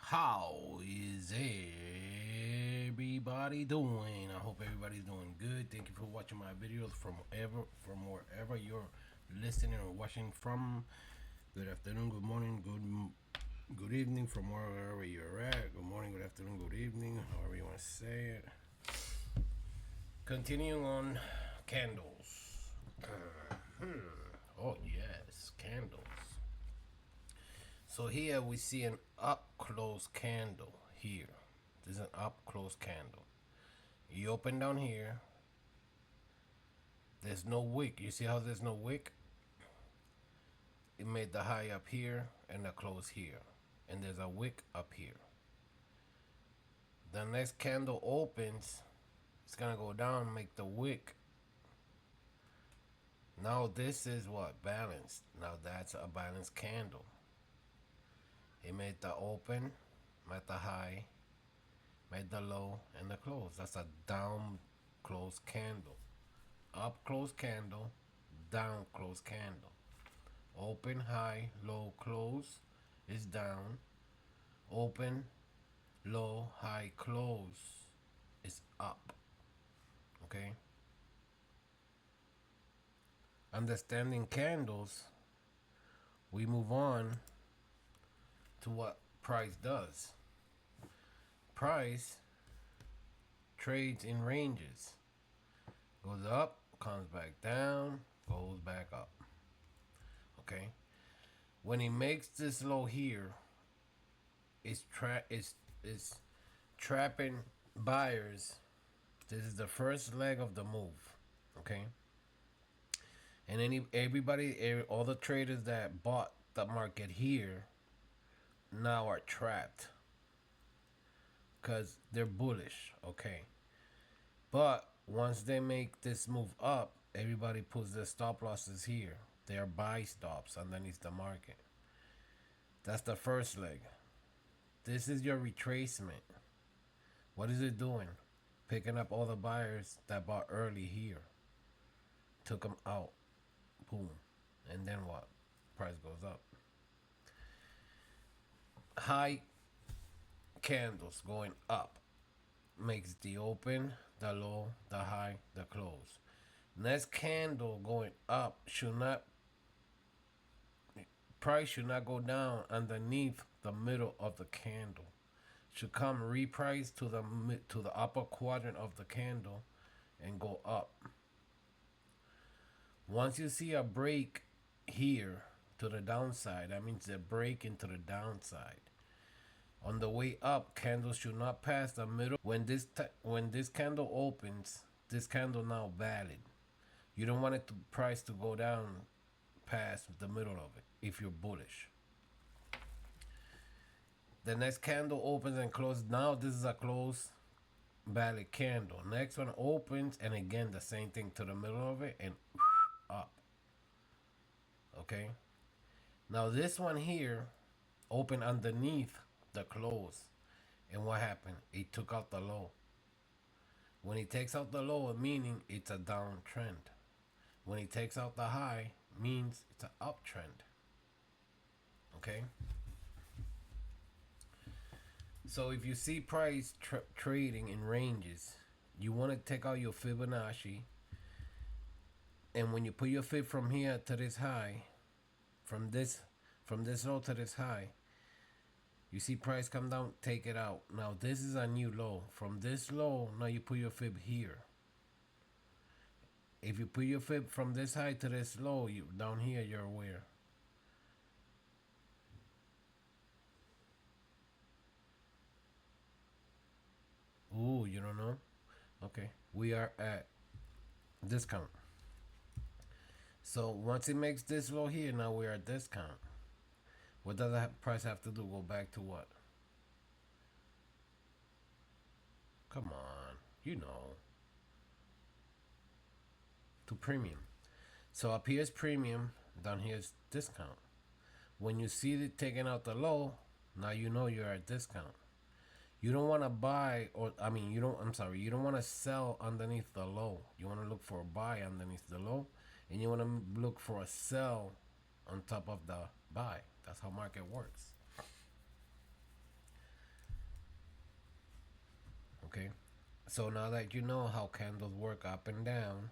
How is everybody doing? I hope everybody's doing good. Thank you for watching my videos from wherever you're listening or watching from. Good afternoon, good morning, good evening from wherever you're at. Good morning, good afternoon, good evening, however you want to say it. Continuing on candles. Oh yes, candles. So here we see an up close candle here. This is an up close candle. You open down here. There's no wick. You see how there's no wick? It made the high up here and the close here. And there's a wick up here. The next candle opens. It's gonna go down, make the wick. Now this is what? Balanced. Now that's a balanced candle. It made the open, made the high, made the low, and the close. That's a down close candle. Up close candle, down close candle. Open, high, low, close is down. Open, low, high, close is up. Okay? Understanding candles, we move on to what price does. Price trades in ranges. Goes up, comes back down, goes back up. Okay? When he makes this low here, it's trapping buyers. This is the first leg of the move. Okay? And all the traders that bought the market here now are trapped because they're bullish. Okay? But once they make this move up, everybody puts their stop losses here. They are buy stops underneath the market. That's the first leg. This is your retracement. What is it doing? Picking up all the buyers that bought early here. Took them out. Boom. And then what? Price goes up. High candles going up makes the open, the low, the high, the close. Next candle going up price should not go down underneath the middle of the candle. Should come reprice to the upper quadrant of the candle and go up. Once you see a break here to the downside, that means a break into the downside. On the way up, candles should not pass the middle. When this candle opens, this candle now valid. You don't want it to price to go down past the middle of it if you're bullish. The next candle opens and closes. Now this is a close valid candle. Next one opens and again the same thing to the middle of it and up. Okay. Now this one here opened underneath the close. And what happened? It took out the low. When he takes out the low, meaning it's a downtrend. When he takes out the high, means it's an uptrend. Okay? So if you see price trading in ranges, you want to take out your Fibonacci. And when you put your fib from here to this high, from this low to this high, you see price come down, take it out. Now this is a new low. From this low, now you put your fib here. If you put your fib from this high to this low, down here, you're aware. Ooh, you don't know? Okay. We are at discount. So once it makes this low here, now we're at discount. What does that price have to do? Go back to what? Come on. You know. To premium. So up here is premium. Down here is discount. When you see it taking out the low, now you know you're at discount. You don't want to buy, you don't want to sell underneath the low. You want to look for a buy underneath the low, and you want to look for a sell on top of the buy. That's how market works. Okay. So now that you know how candles work up and down,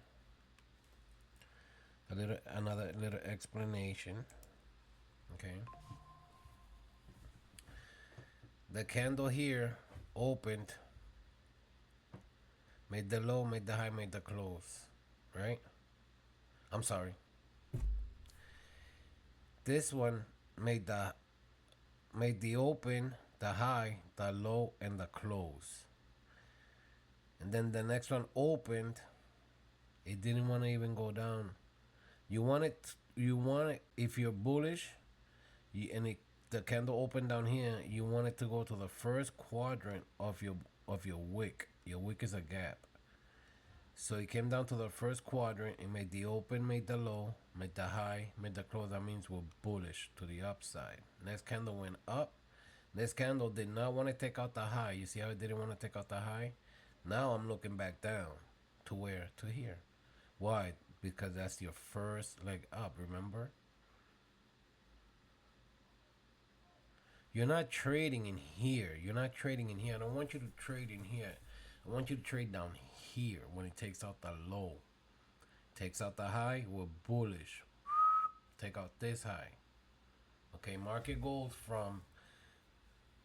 another little explanation. Okay. The candle here opened, made the low, made the high, made the close. Right? I'm sorry. This one made the open, the high, the low, and the close. And then the next one opened. It didn't want to even go down. You want it. You want it. If you're bullish, the candle opened down here. You want it to go to the first quadrant of your wick. Your wick is a gap. So it came down to the first quadrant. It made the open, made the low, made the high, made the close. That means we're bullish to the upside. Next candle went up. This candle did not want to take out the high. You see how it didn't want to take out the high? Now I'm looking back down to where? To here. Why? Because that's your first leg up, remember? You're not trading in here. You're not trading in here. I don't want you to trade in here. I want you to trade down here when it takes out the low. Takes out the high, we're bullish. Take out this high. Okay, market goes from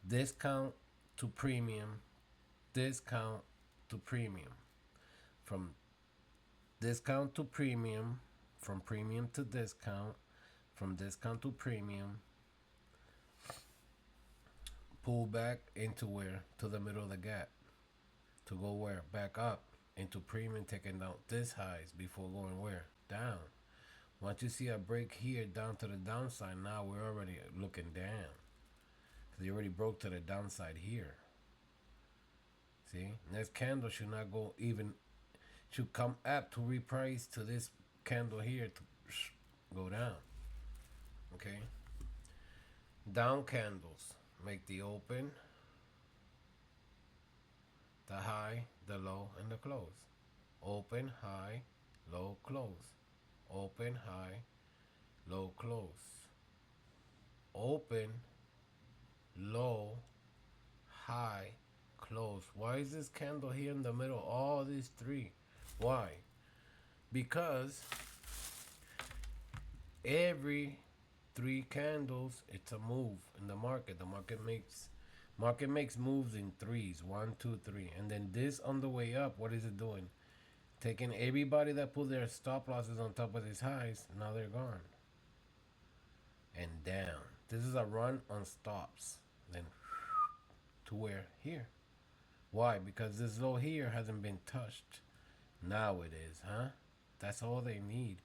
discount to premium, discount to premium. From discount to premium, from premium to discount, from discount to premium, pull back into where? To the middle of the gap. To go where? Back up into premium, taking out this highs before going where? Down. Once you see a break here down to the downside, now we're already looking down. Because you already broke to the downside here. See? Next candle should not go even, should come up to reprice to this candle here to go down. Okay? Down candles make the open, the high, the low, and the close. Open, high, low, close. Open, high, low, close. Open, low, high, close. Why is this candle here in the middle? All these three. Why? Because every three candles, it's a move in the market. The market makes moves in threes. 1, 2, 3. And then this on the way up, what is it doing? Taking everybody that put their stop losses on top of these highs, now they're gone. And down. This is a run on stops. Then to where? Here. Why? Because this low here hasn't been touched. Now it is, huh? That's all they need.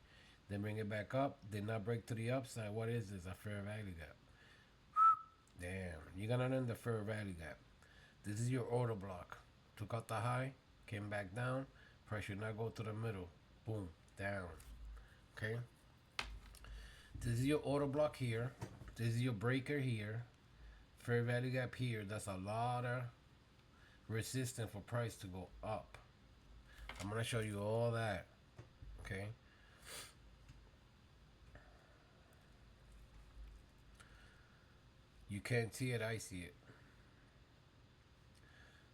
Then bring it back up. Did not break to the upside. What is this? A fair value gap. Damn. You're gonna learn the fair value gap. This is your order block. Took out the high, came back down. Price should not go to the middle. Boom. Down. Okay? This is your order block here. This is your breaker here. Fair value gap here. That's a lot of resistance for price to go up. I'm gonna show you all that. Okay? You can't see it, I see it.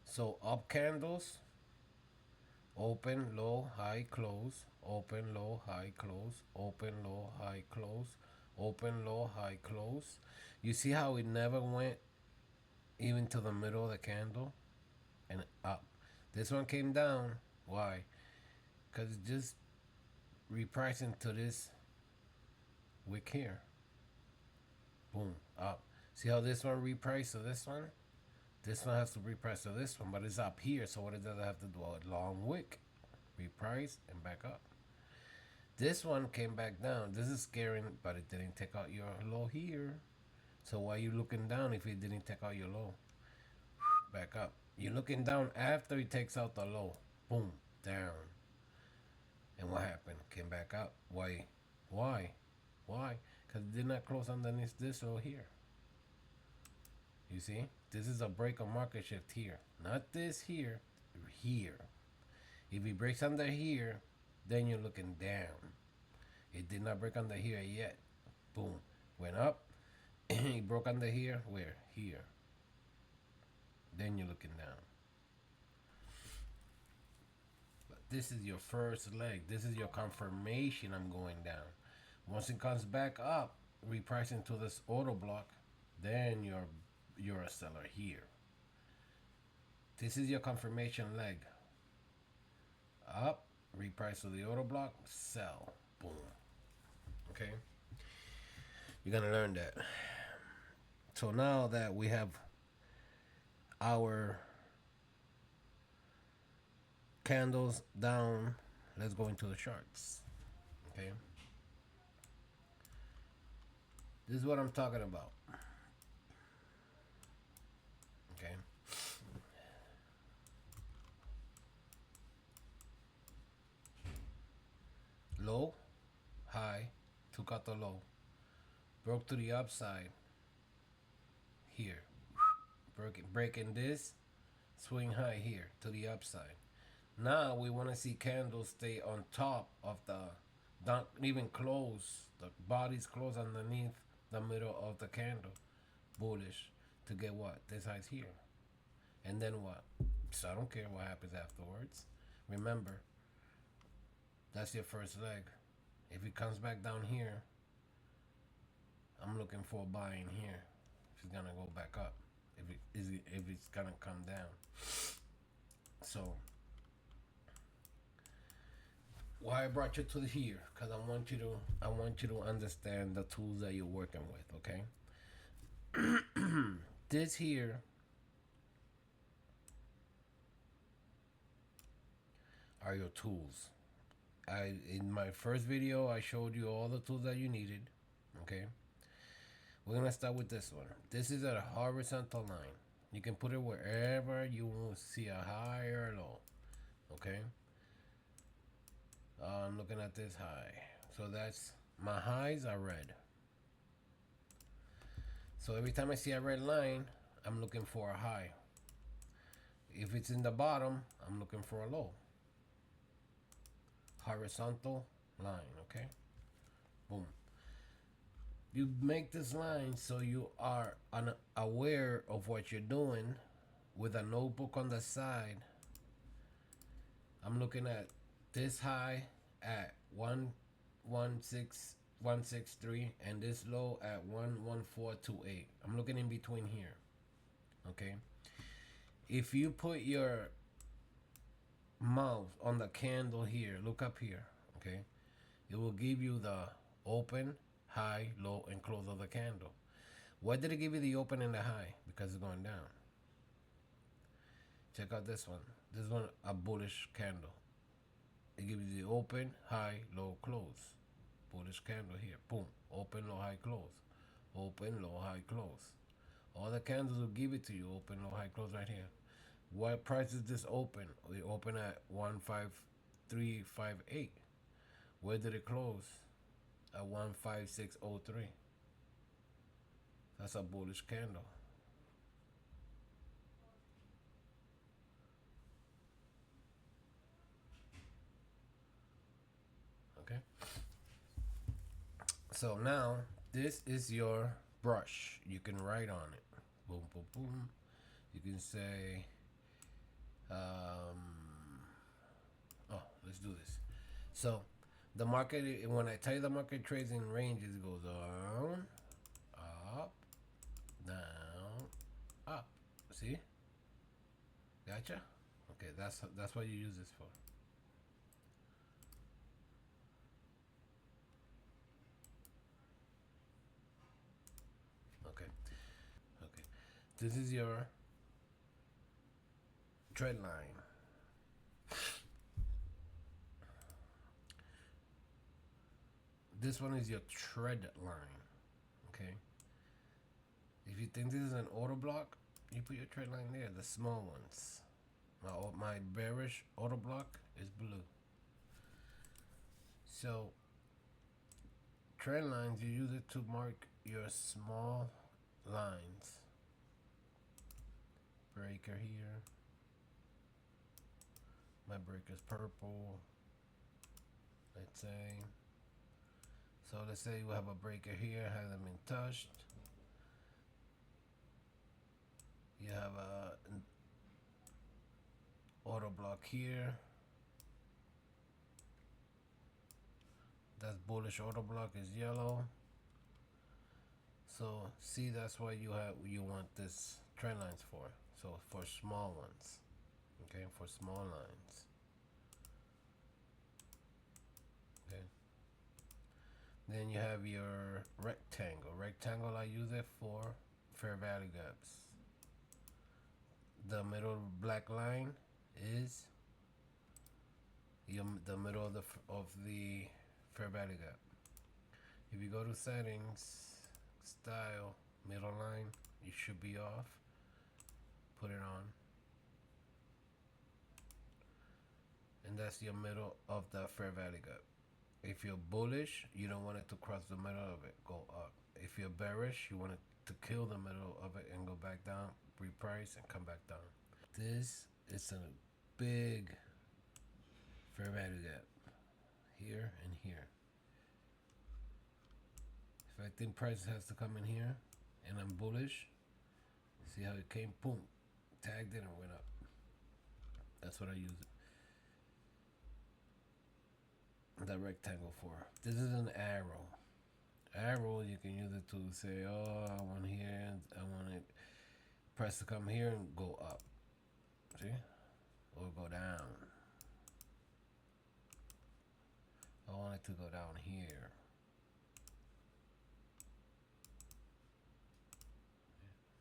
So up candles, open, low, high, close, open, low, high, close, open, low, high, close, open, low, high, close. You see how it never went even to the middle of the candle and up. This one came down. Why? Because it's just repricing to this wick here. Boom, up. See how this one repriced to this one? This one has to reprice to this one, but it's up here. So what does it have to do? A long wick. Reprice and back up. This one came back down. This is scaring, but it didn't take out your low here. So why are you looking down if it didn't take out your low? Back up. You're looking down after it takes out the low. Boom, down. And what happened? Came back up. Why? Why? Why? Because it did not close underneath this low here. You see? This is a break of market shift here. Not this here. Here. If it breaks under here, then you're looking down. It did not break under here yet. Boom. Went up. It broke under here. Where? Here. Then you're looking down. this is your first leg. This is your confirmation I'm going down. Once it comes back up, repricing to this order block, then you're a seller here. This is your confirmation leg. Up, reprice to the order block, sell. Boom. Okay? You're gonna learn that. So now that we have our candles down, let's go into the charts. Okay? This is what I'm talking about. Okay? Low, high, took out the low, broke to the upside here, breaking this, swing high here to the upside. Now we want to see candles stay on top of the, don't even close, the body's close underneath the middle of the candle, bullish, to get what? This high's here. And then what? So I don't care what happens afterwards. Remember, that's your first leg. If it comes back down here, I'm looking for a buy in here. If it's gonna go back up, if it's gonna come down. So why I brought you to here? Because I want you to understand the tools that you're working with. Okay. This here are your tools. In my first video I showed you all the tools that you needed. Okay, we're gonna start with this one. This is a horizontal line. You can put it wherever you see a high or low. Okay, I'm looking at this high, so that's my highs are red. So every time I see a red line, I'm looking for a high. If it's in the bottom, I'm looking for a low. Horizontal line. Okay, boom. You make this line so you are aware of what you're doing. With a notebook on the side, I'm looking at this high at 163 and this low at 11428. I'm looking in between here. Okay, if you put your mouse on the candle here, look up here. Okay, it will give you the open, high, low, and close of the candle. Why did it give you the open and the high? Because it's going down. Check out this one. This one, a bullish candle. It gives you the open, high, low, close. Bullish candle here. Boom. Open, low, high, close. Open, low, high, close. All the candles will give it to you. Open, low, high, close right here. What price is this open? We open at 15358. Where did it close? At 15603. That's a bullish candle. Okay. So now this is your brush. You can write on it. Boom, boom, boom. You can say, let's do this. So the market, when I tell you the market trades in ranges, it goes down, up, down, up. See? Gotcha? Okay, that's what you use this for. Okay. Okay. This is your trend line. This one is your tread line. Okay. If you think this is an order block, you put your trend line there, the small ones. My bearish order block is blue. So trend lines, you use it to mark your small lines. Breaker here. My breaker's purple. Let's say. So let's say you have a breaker here, hasn't been touched. You have a auto block here. That's bullish order block is yellow. So see, that's why you want this trend lines for. So for small ones, okay, for small lines. Okay. Then you have your rectangle. Rectangle, I use it for fair value gaps. The middle black line is the middle of the fair value gap. If you go to settings, style, middle line, it should be off. Put it on. And that's your middle of the fair value gap. If you're bullish, you don't want it to cross the middle of it, go up. If you're bearish, you want it to kill the middle of it and go back down, reprice, and come back down. This is a big fair value gap here and here. If I think price has to come in here and I'm bullish, see how it came, boom, tagged it and went up. That's what I use the rectangle for. This is an arrow. Arrow, you can use it to say, oh, I want here, I want it press to come here and go up. See? Or go down. I want it to go down here.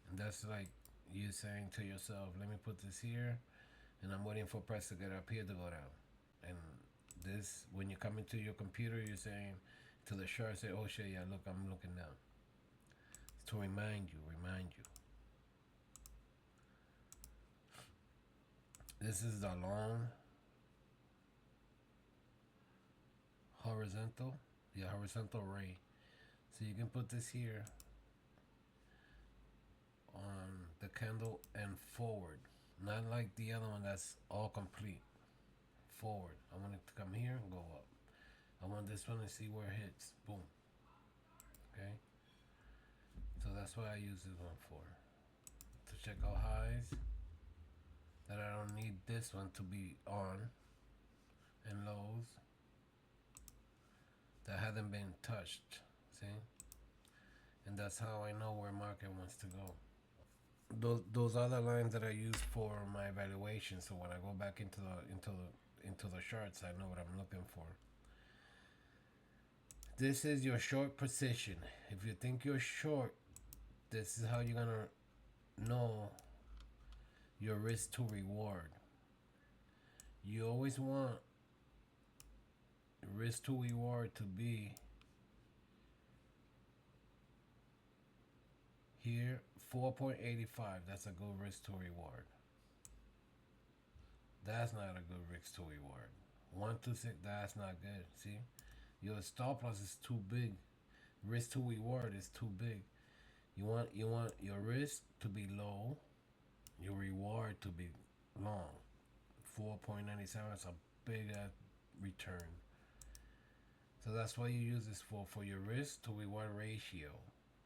And that's like you saying to yourself, let me put this here, and I'm waiting for price to get up here to go down. And this, when you come into your computer, you're saying to the chart, say, oh shit, yeah, look, I'm looking down. It's to remind you. This is the long horizontal, horizontal ray. So you can put this here on the candle and forward. Not like the other one that's all complete. Forward. I want it to come here and go up. I want this one to see where it hits. Boom. Okay. So that's what I use this one for. To check out highs. That I don't need this one to be on. And lows that haven't been touched. See? And that's how I know where market wants to go. Those other lines that I use for my evaluation, so when I go back into the charts, I know what I'm looking for. This is your short position. If you think you're short, this is how you're gonna know your risk to reward. You always want risk to reward to be here, 4.85. That's a good risk to reward. That's not a good risk to reward. 126, that's not good. See, your stop loss is too big. Risk to reward is too big. You want your risk to be low, your reward to be long. 4.97 is a big return. So that's what you use this for your risk to reward ratio.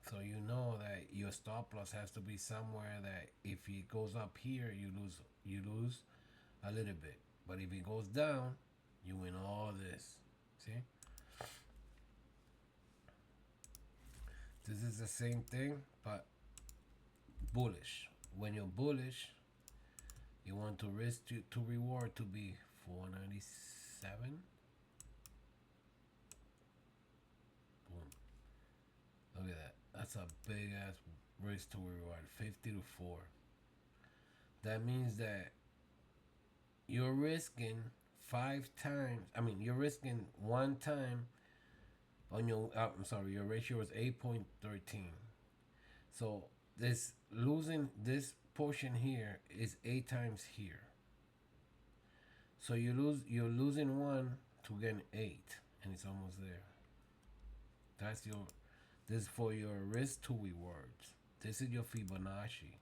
So you know that your stop loss has to be somewhere that if it goes up here, you lose a little bit. But if it goes down, you win all this. See? This is the same thing, but bullish. When you're bullish, you want to risk to reward to be 497. Boom. Look at that. That's a big ass risk to reward. 50 to 4. That means that you're risking 5 times. I mean, you're risking 1 time on your. I'm sorry. Your ratio is 8.13. So this losing this portion here is 8 times here. So you're losing 1 to gain 8, and it's almost there. That's your. This is for your risk to rewards. This is your Fibonacci.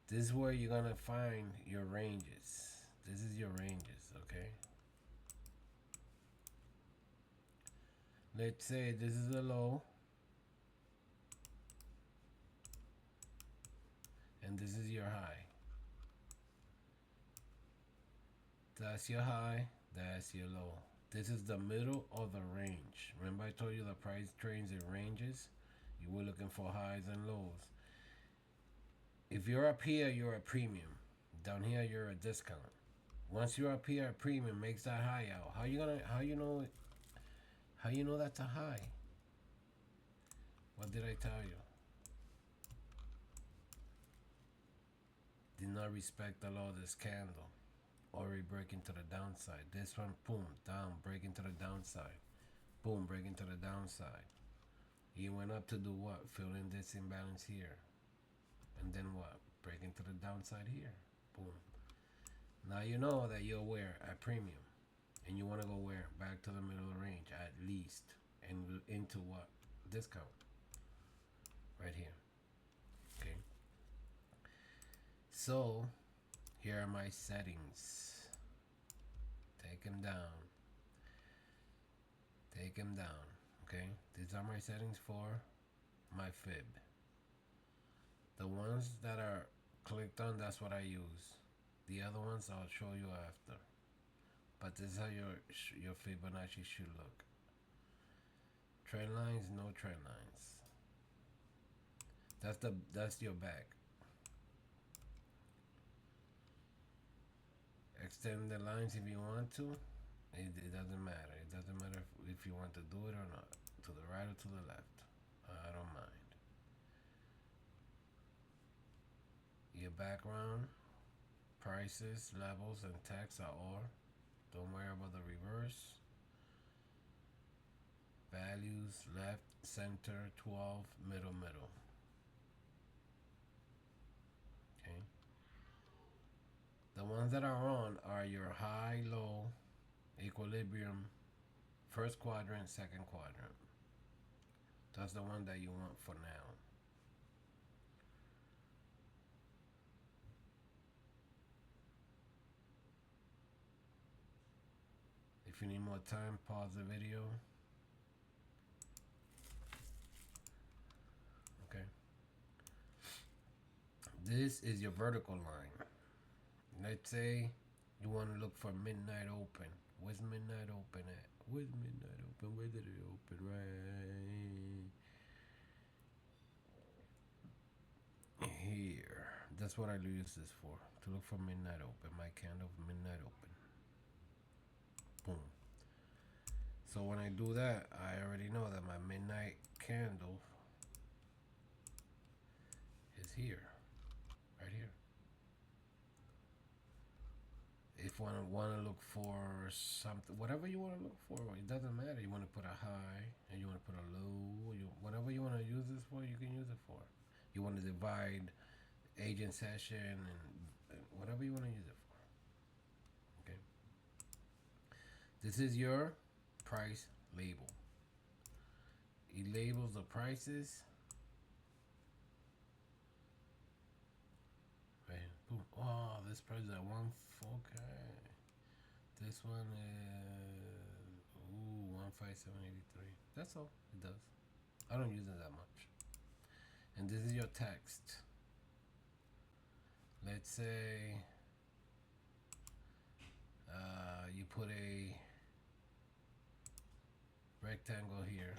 This is where you're gonna find your ranges. This is your ranges, okay? Let's say this is a low. And this is your high. That's your high, that's your low. This is the middle of the range. Remember I told you the price trades in ranges? You were looking for highs and lows. If you're up here, you're a premium. Down here, you're a discount. Once you're up here, a premium makes that high out. How you know that's a high? What did I tell you? Did not respect the law of this candle. Already breaking to the downside. This one, boom, down, breaking to the downside. Boom, breaking to the downside. He went up to do what? Fill in this imbalance here. And then what? Breaking to the downside here. Boom. Now you know that you're where? At premium. And you want to go where? Back to the middle of the range at least. And into what? Discount. Right here. Okay. So, here are my settings. Take them down. Take them down. Okay. These are my settings for my fib. The ones that are clicked on, that's what I use. The other ones I'll show you after. But this is how your Fibonacci should look. Trend lines, no trend lines. That's your back. Extend the lines if you want to. It doesn't matter. It doesn't matter if you want to do it or not. To the right or to the left. I don't mind. Your background, prices, levels, and text are all. Don't worry about the reverse. Values, left, center, 12, middle. Okay. The ones that are on are your high, low, equilibrium, first quadrant, second quadrant. That's the one that you want for now. If you need more time, pause the video. Okay. This is your vertical line. Let's say you want to look for midnight open. Where's midnight open at? Where's midnight open? Where did it open? Right here. That's what I use this for. To look for midnight open. My candle midnight open. Boom. So when I do that, I already know that my midnight candle is here. Right here. If you want to look for something, whatever you want to look for, it doesn't matter. You want to put a high and you want to put a low, whatever you want to use this for, you can use it for. You want to divide agent session and whatever you want to use it for. Okay. This is your price label. It labels the prices. Right. Boom. Oh, this price is at 1.4K. This one is 157.83. That's all it does. I don't use it that much. And this is your text. Let's say you put a rectangle here.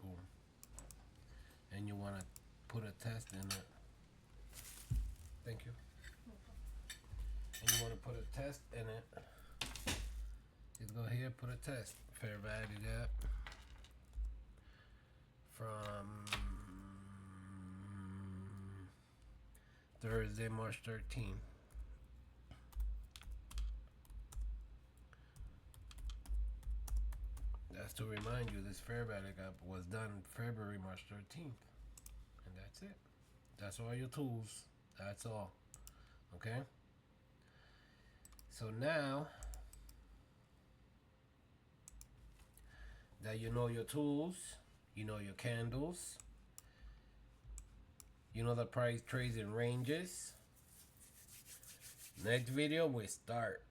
Boom. And you want to put a test in it. Thank you. And you want to put a test in it. Just go here, put a test. Fair value gap from Thursday, March 13th. That's to remind you this fair value gap was done February, March 13th. And that's it. That's all your tools. That's all. Okay? So now that you know your tools, you know your candles, you know the price trades and ranges. Next video we start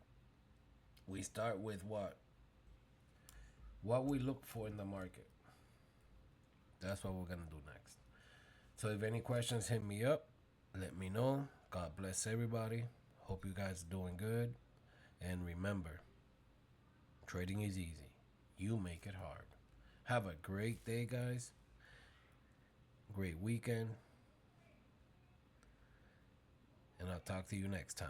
with what we look for in the market. That's what we're gonna do next. So if any questions, hit me up, let me know. God bless everybody. Hope you guys are doing good, and remember, Trading is easy. You make it hard. Have a great day, guys. Great weekend. And I'll talk to you next time.